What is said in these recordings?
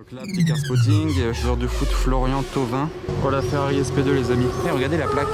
Donc là, petit car spotting, joueur de foot Florian Thauvin. Oh la Ferrari SP2 les amis. Et regardez la plaque.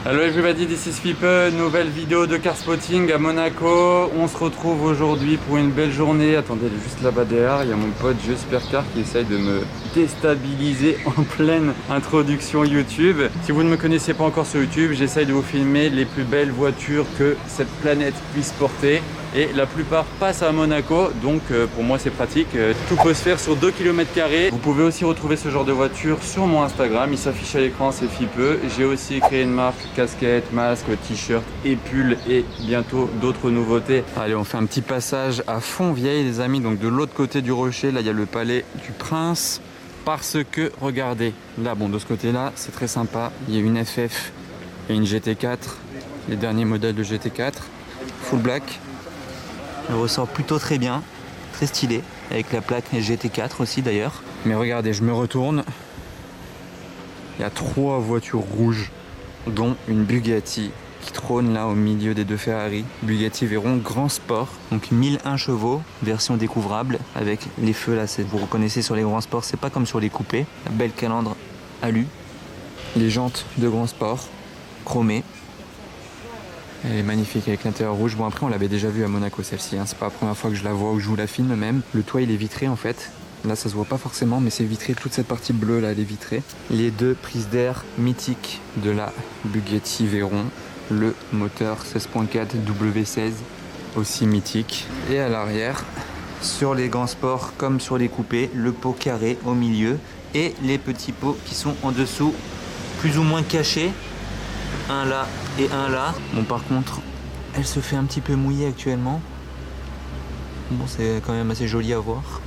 Hello everybody, this is Fipe, nouvelle vidéo de car spotting à Monaco. On se retrouve aujourd'hui pour une belle journée. Attendez, elle est juste là-bas derrière, il y a mon pote Jeu Supercar qui essaye de me déstabiliser en pleine introduction YouTube. Si vous ne me connaissez pas encore sur YouTube, j'essaye de vous filmer les plus belles voitures que cette planète puisse porter. Et la plupart passent à Monaco, donc pour moi c'est pratique. Tout peut se faire sur 2 km². Vous pouvez aussi retrouver ce genre de voiture sur mon Instagram, il s'affiche à l'écran, c'est Fipeux. J'ai aussi créé une marque, casquette, masque, t-shirt et pull et bientôt d'autres nouveautés. Allez, on fait un petit passage à Fontvieille les amis, donc de l'autre côté du rocher, là il y a le palais du Prince. Parce que, regardez, là bon de ce côté-là, c'est très sympa, il y a une FF et une GT4, les derniers modèles de GT4, full black. Elle ressort plutôt très bien, très stylé, avec la plaque GT4 aussi d'ailleurs. Mais regardez, je me retourne, il y a 3 voitures rouges, dont une Bugatti qui trône là au milieu des 2 Ferrari. Bugatti Veyron Grand Sport. Donc 1001 chevaux, version découvrable, avec les feux là, vous reconnaissez sur les Grands Sports, c'est pas comme sur les coupés. La belle calandre alu. Les jantes de Grand Sport, chromées. Elle est magnifique avec l'intérieur rouge. Bon après on l'avait déjà vu à Monaco celle-ci, hein. C'est pas la première fois que je la vois ou je vous la filme même. Le toit il est vitré en fait. Là ça se voit pas forcément mais c'est vitré, toute cette partie bleue là elle est vitrée. Les 2 prises d'air mythiques de la Bugatti Veyron. Le moteur 16.4 W16 aussi mythique. Et à l'arrière, sur les Grands Sports comme sur les coupés, le pot carré au milieu et les petits pots qui sont en dessous plus ou moins cachés. Un là et un là. Bon par contre, elle se fait un petit peu mouiller actuellement. Bon c'est quand même assez joli à voir.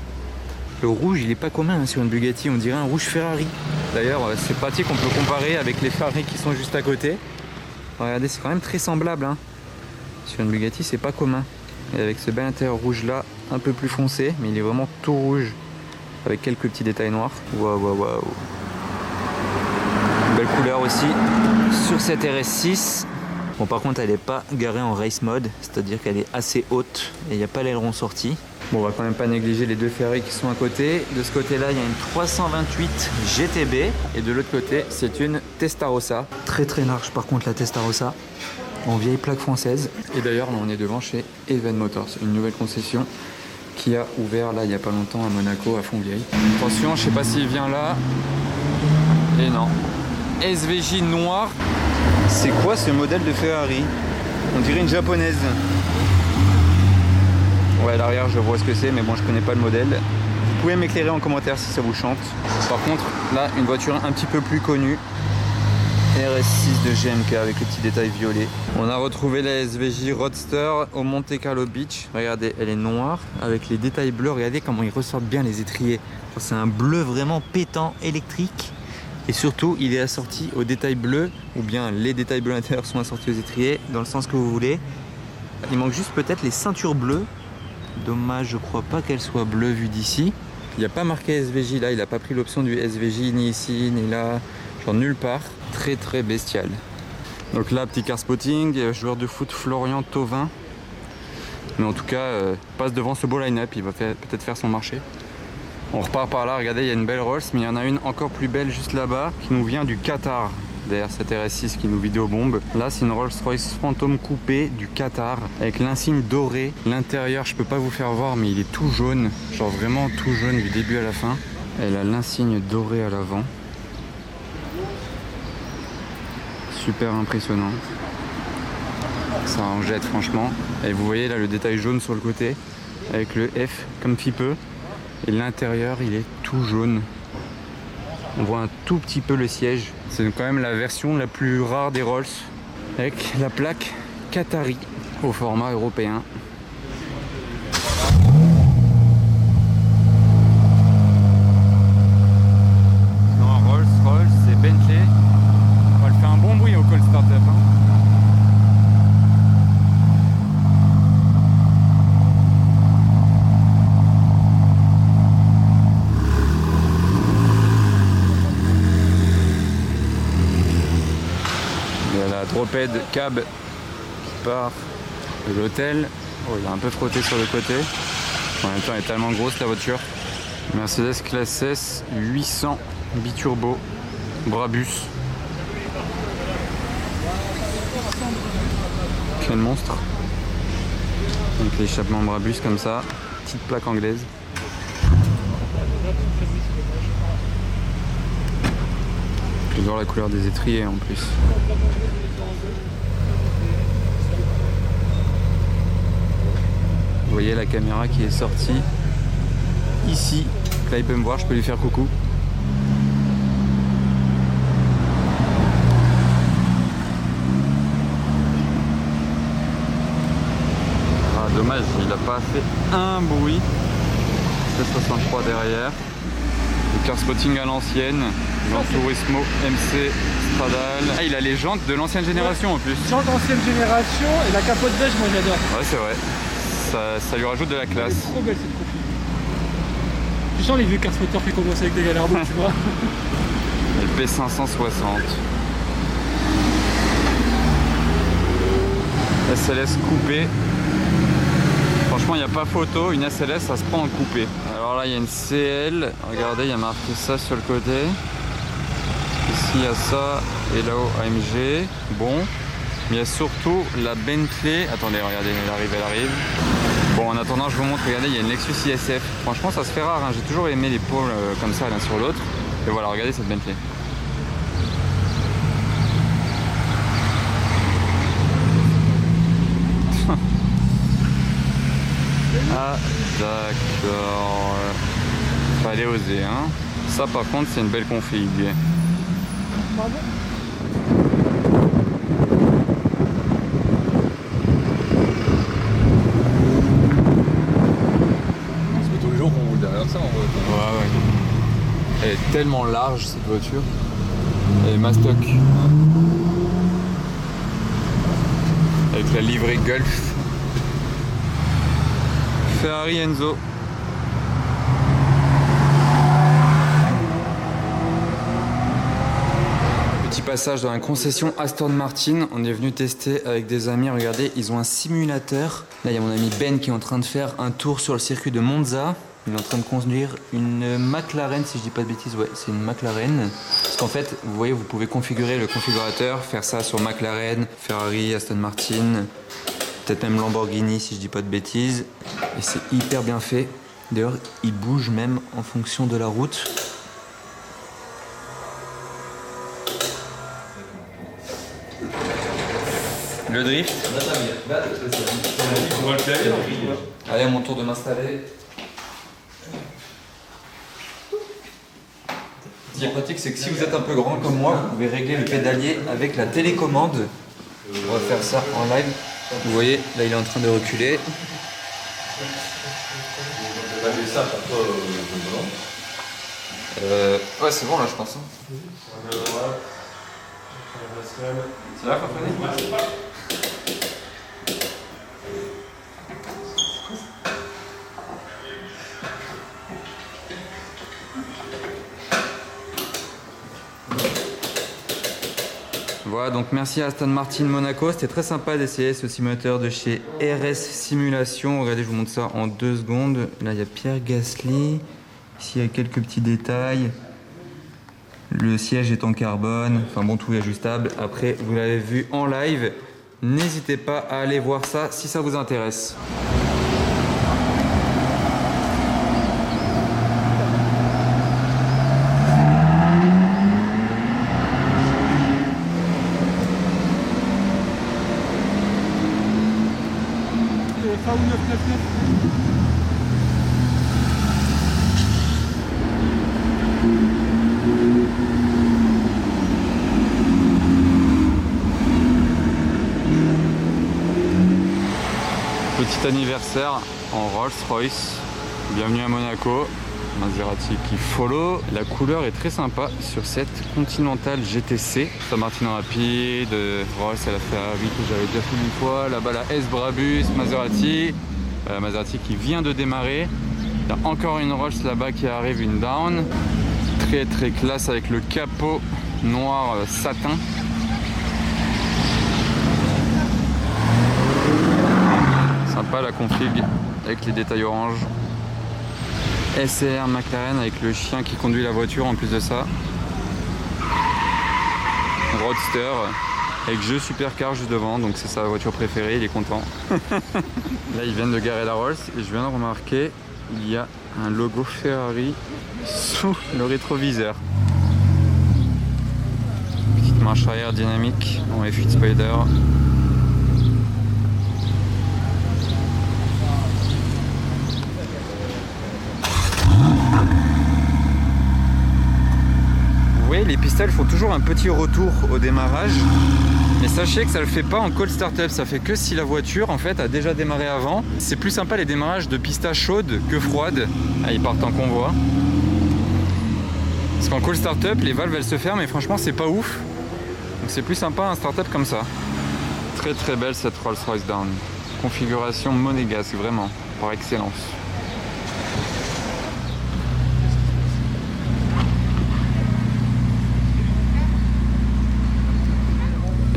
Le rouge il est pas commun hein, sur une Bugatti, on dirait un rouge Ferrari. D'ailleurs c'est pratique, on peut comparer avec les Ferrari qui sont juste à côté. Regardez c'est quand même très semblable hein. Sur une Bugatti c'est pas commun. Et avec ce bel intérieur rouge là, un peu plus foncé, mais il est vraiment tout rouge. Avec quelques petits détails noirs. Waouh waouh waouh. Belle couleur aussi sur cette RS6. Bon par contre elle n'est pas garée en race mode, c'est-à-dire qu'elle est assez haute et il n'y a pas l'aileron sorti. Bon on va quand même pas négliger les 2 Ferrari qui sont à côté. De ce côté là il y a une 328 GTB et de l'autre côté c'est une Testarossa. Très très large par contre la Testarossa, en vieille plaque française. Et d'ailleurs là on est devant chez Even Motors, une nouvelle concession qui a ouvert là il y a pas longtemps à Monaco à Fontvieille. Attention, je sais pas s'il vient là. Et non. SVJ noir. C'est quoi ce modèle de Ferrari? On dirait une japonaise. Ouais, à l'arrière je vois ce que c'est, mais bon je connais pas le modèle. Vous pouvez m'éclairer en commentaire si ça vous chante. Par contre là une voiture un petit peu plus connue. RS6 de GMK avec les petits détails violets. On a retrouvé la SVJ Roadster au Monte Carlo Beach. Regardez, elle est noire avec les détails bleus. Regardez comment ils ressortent bien les étriers. C'est un bleu vraiment pétant électrique. Et surtout, il est assorti aux détails bleus, ou bien les détails bleus à l'intérieur sont assortis aux étriers, dans le sens que vous voulez. Il manque juste peut-être les ceintures bleues. Dommage, je crois pas qu'elles soient bleues vues d'ici. Il n'y a pas marqué SVJ là, il n'a pas pris l'option du SVJ ni ici ni là, genre nulle part. Très très bestial. Donc là, petit car spotting, joueur de foot Florian Thauvin. Mais en tout cas, passe devant ce beau line-up, il va peut-être faire son marché. On repart par là, regardez, il y a une belle Rolls, mais il y en a une encore plus belle juste là-bas, qui nous vient du Qatar. Derrière cette RS6 qui nous vidéobombe. Là, c'est une Rolls-Royce Phantom coupée du Qatar, avec l'insigne doré. L'intérieur, je peux pas vous faire voir, mais il est tout jaune. Genre vraiment tout jaune du début à la fin. Elle a l'insigne doré à l'avant. Super impressionnant. Ça en jette franchement. Et vous voyez là le détail jaune sur le côté, avec le F comme Fipeux. Et l'intérieur il est tout jaune. On voit un tout petit peu le siège. C'est quand même la version la plus rare des Rolls. Avec la plaque Qatari au format européen. Non, Rolls, c'est Bentley. Elle fait un bon bruit au cold start-up. Il y a la Droped Cab qui part de l'hôtel. Oh, il a un peu frotté sur le côté. En même temps, elle est tellement grosse la voiture. Mercedes classe S 800 biturbo Brabus. Quel monstre. Avec l'échappement Brabus comme ça. Petite plaque anglaise. J'adore la couleur des étriers en plus. Vous voyez la caméra qui est sortie ici. Là il peut me voir, je peux lui faire coucou. Ah, dommage, il n'a pas fait un bruit. C63 derrière. Le car spotting à l'ancienne. Grand Turismo MC Stradale. Ah, il a les jantes de l'ancienne génération en plus. Jantes d'ancienne génération et la capote beige, moi j'adore. Ouais, c'est vrai. Ça lui rajoute de la classe. Elle est trop belle cette copine. Tu sens les vieux car spotters qui commencent avec des galères tu vois. Le P560. SLS coupé. Franchement, il n'y a pas photo. Une SLS, ça se prend en coupé. Alors là, il y a une CL. Regardez, il y a marqué ça sur le côté. Ici, il y a ça. Et là-haut, AMG. Bon. Mais il y a surtout la Bentley. Attendez, regardez, elle arrive. Bon, en attendant, je vous montre. Regardez, il y a une Lexus ISF. Franchement, ça se fait rare. Hein. J'ai toujours aimé les pôles comme ça, l'un sur l'autre. Et voilà, regardez cette Bentley. Ah, d'accord. Fallait oser, hein. Ça, par contre, c'est une belle config. C'est tous les jours qu'on roule derrière ça, en vrai. Ouais. Elle est tellement large, cette voiture. Elle est mastoc. Avec la livrée Gulf. Ferrari Enzo. Petit passage dans la concession Aston Martin. On est venu tester avec des amis. Regardez, ils ont un simulateur. Là, il y a mon ami Ben qui est en train de faire un tour sur le circuit de Monza. Il est en train de conduire une McLaren, si je dis pas de bêtises. Ouais, c'est une McLaren. Parce qu'en fait, vous voyez, vous pouvez configurer le configurateur, faire ça sur McLaren, Ferrari, Aston Martin. Peut-être même Lamborghini si je dis pas de bêtises. Et c'est hyper bien fait. D'ailleurs, il bouge même en fonction de la route. Le drift. Allez, à mon tour de m'installer. Ce qui est pratique, c'est que si vous êtes un peu grand comme moi, vous pouvez régler le pédalier avec la télécommande. On va faire ça en live. Vous voyez, là il est en train de reculer. Ouais, c'est bon là, je pense. Ça va, faut freiner ? Voilà, donc merci à Aston Martin Monaco, c'était très sympa d'essayer ce simulateur de chez RS Simulation. Regardez, je vous montre ça en 2 secondes. Là, il y a Pierre Gasly. Ici, il y a quelques petits détails. Le siège est en carbone. Enfin bon, tout est ajustable. Après, vous l'avez vu en live. N'hésitez pas à aller voir ça si ça vous intéresse. FAO 999. Petit anniversaire en Rolls-Royce. Bienvenue à Monaco. Maserati qui follow. La couleur est très sympa sur cette Continental GTC. Aston Martin rapide, Rolls à la Ferrari que j'avais déjà fait une fois. Là-bas la S Brabus, Maserati. Maserati qui vient de démarrer. Il y a encore une Rolls là-bas qui arrive, une Down. Très très classe avec le capot noir satin. Sympa la config avec les détails orange. SR McLaren avec le chien qui conduit la voiture en plus de ça. Roadster avec jeu supercar juste devant, donc c'est sa voiture préférée, il est content. Là ils viennent de garer la Rolls et je viens de remarquer il y a un logo Ferrari sous le rétroviseur. Petite marche arrière dynamique en F8 Spider. Oui, les pistolets font toujours un petit retour au démarrage, mais sachez que ça le fait pas en cold startup, ça fait que si la voiture en fait a déjà démarré avant. C'est plus sympa les démarrages de pista chaude que froide. Ah, ils partent en convoi. Parce qu'en cold startup, les valves elles se ferment et franchement c'est pas ouf. Donc c'est plus sympa un startup comme ça. Très très belle cette Rolls-Royce Dawn. Configuration monégasque vraiment, par excellence.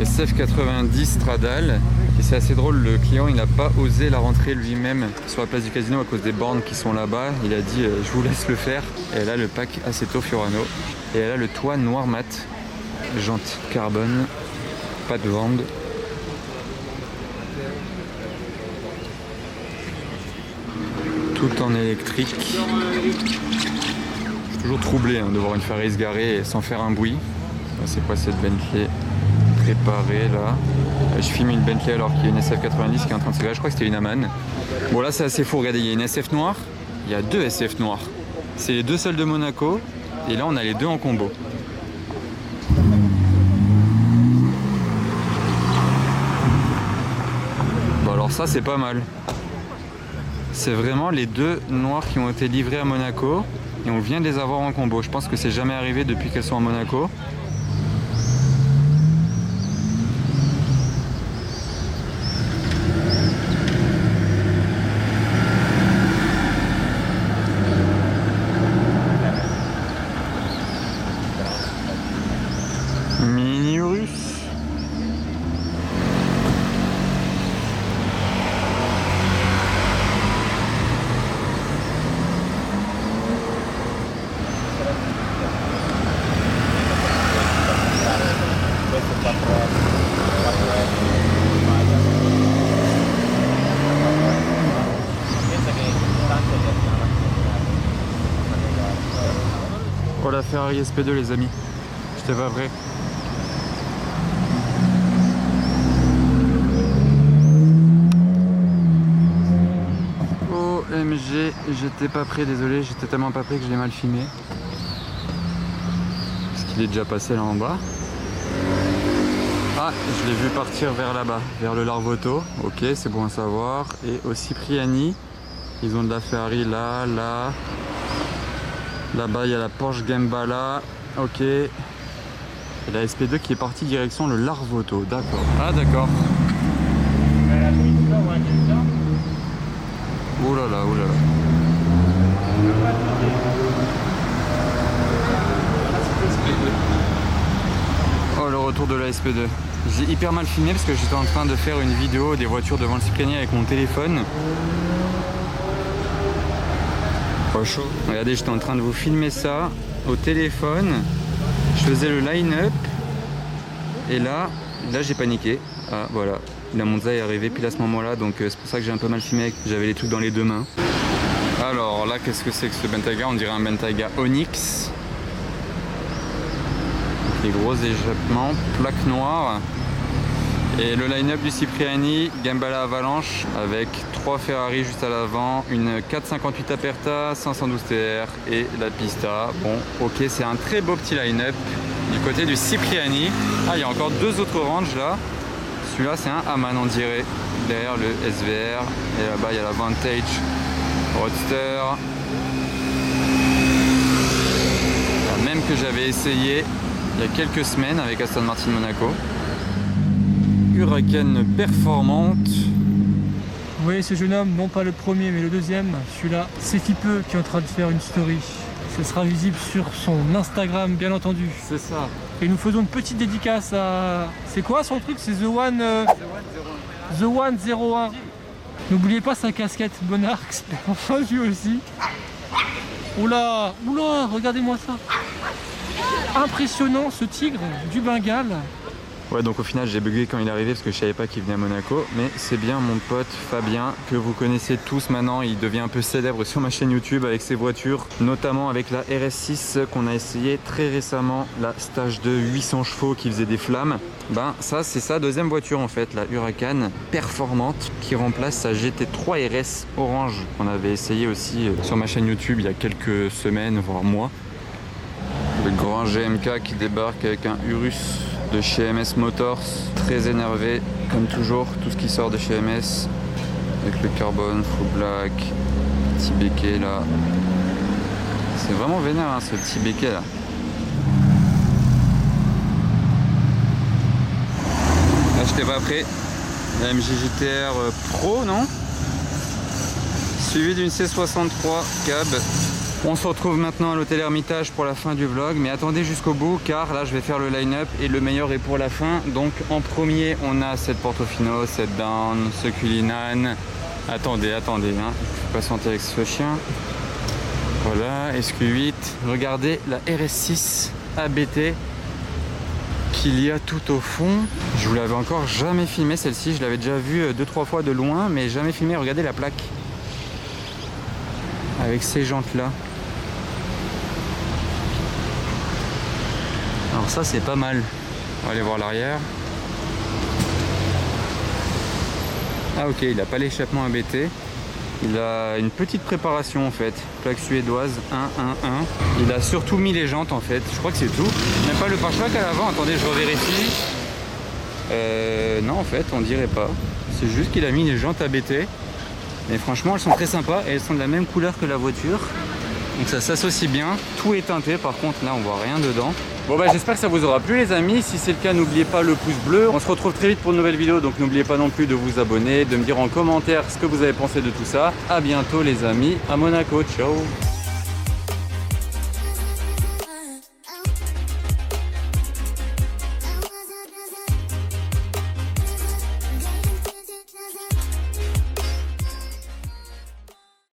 SF90 Stradale, et c'est assez drôle, le client il n'a pas osé la rentrer lui-même sur la place du casino à cause des bornes qui sont là-bas. Il a dit je vous laisse le faire. Et elle a le pack Assetto Fiorano et elle a le toit noir mat, jantes carbone, pas de vente. Tout en électrique. Je suis toujours troublé de voir une Ferrari se garer sans faire un bruit. C'est quoi cette Bentley préparée là? Je filme une Bentley alors qu'il y a une SF90 qui est en train de se garer. Je crois que c'était une Aman. Bon là c'est assez fou, regardez, il y a une SF noire, il y a deux SF noirs. C'est les deux seules de Monaco et là on a les deux en combo. Bon alors ça c'est pas mal. C'est vraiment les deux noirs qui ont été livrés à Monaco et on vient de les avoir en combo. Je pense que c'est jamais arrivé depuis qu'elles sont à Monaco. Oh la Ferrari SP2 les amis, j'étais pas vrai. OMG, j'étais pas prêt, désolé, j'étais tellement pas prêt que je l'ai mal filmé. Parce qu'il est déjà passé là en bas. Ah, je l'ai vu partir vers là-bas, vers le Larvoto. Ok, c'est bon à savoir. Et au Cipriani, ils ont de la Ferrari là, là. Là-bas, il y a la Porsche Gembala. Ok. Et la SP2 qui est partie direction le Larvoto. D'accord. Ah, d'accord. Ouh là là, ouh là là. Oh, le retour de la SP2. J'ai hyper mal filmé parce que j'étais en train de faire une vidéo des voitures devant le Cipriani avec mon téléphone. Pas chaud. Regardez, j'étais en train de vous filmer ça au téléphone. Je faisais le line-up. Et là j'ai paniqué. Ah voilà, la Monza est arrivée pile à ce moment-là. Donc c'est pour ça que j'ai un peu mal filmé. J'avais les trucs dans les deux mains. Alors là, qu'est-ce que c'est que ce Bentayga? On dirait un Bentayga Onyx. Les gros échappements, plaque noire. Et le line-up du Cipriani, Gembala Avalanche avec 3 Ferrari juste à l'avant, une 458 Aperta, 512 TR et la Pista. Bon, ok, c'est un très beau petit line-up du côté du Cipriani. Ah, il y a encore deux autres oranges là. Celui-là, c'est un Aman, on dirait. Derrière le SVR. Et là-bas, il y a la Vantage Roadster. La même que j'avais essayé il y a quelques semaines avec Aston Martin Monaco. Huracan performante. Vous voyez ce jeune homme, non pas le premier mais le deuxième, celui-là, c'est Fipeux qui est en train de faire une story. Ce sera visible sur son Instagram bien entendu. C'est ça. Et nous faisons une petite dédicace à... C'est quoi son truc? C'est The One 01. N'oubliez pas sa casquette Monarch, on l'a vu aussi. Oula, oula, regardez-moi ça. Impressionnant ce tigre du Bengale. Ouais, donc au final j'ai bugué quand il est arrivé parce que je savais pas qu'il venait à Monaco, mais c'est bien mon pote Fabien que vous connaissez tous maintenant. Il devient un peu célèbre sur ma chaîne YouTube avec ses voitures, notamment avec la RS6 qu'on a essayé très récemment, la Stage 2 800 chevaux qui faisait des flammes. Ben ça c'est sa deuxième voiture en fait, la Huracan performante qui remplace sa GT3 RS orange qu'on avait essayé aussi sur ma chaîne YouTube il y a quelques semaines voire mois. Le grand GMK qui débarque avec un Urus de chez MS Motors, très énervé comme toujours, tout ce qui sort de chez MS avec le carbone, full black, petit béquet là, c'est vraiment vénère hein, ce petit béquet là. Là j'étais pas prêt, la MG GTR Pro non, suivi d'une C63 cab. On se retrouve maintenant à l'hôtel Hermitage pour la fin du vlog, mais attendez jusqu'au bout car là je vais faire le line-up et le meilleur est pour la fin. Donc en premier on a cette Portofino, cette Down, ce Cullinan. Attendez, hein, faut patienter avec ce chien. Voilà, SQ8. Regardez la RS6 ABT qu'il y a tout au fond. Je vous l'avais encore jamais filmé celle-ci, je l'avais déjà vue 2-3 fois de loin, mais jamais filmé. Regardez la plaque avec ces jantes là. Alors ça c'est pas mal. On va aller voir l'arrière. Ah ok, il n'a pas l'échappement ABT. Il a une petite préparation en fait. Plaque suédoise 1-1-1. Il a surtout mis les jantes en fait. Je crois que c'est tout. Même pas le pare-choc à l'avant. Attendez, je revérifie. Non en fait, on dirait pas. C'est juste qu'il a mis les jantes ABT. Mais franchement, elles sont très sympas et elles sont de la même couleur que la voiture. Donc ça s'associe bien. Tout est teinté, par contre là on voit rien dedans. Bon bah j'espère que ça vous aura plu les amis. Si c'est le cas, n'oubliez pas le pouce bleu. On se retrouve très vite pour une nouvelle vidéo, donc n'oubliez pas non plus de vous abonner, de me dire en commentaire ce que vous avez pensé de tout ça. À bientôt les amis, à Monaco, ciao.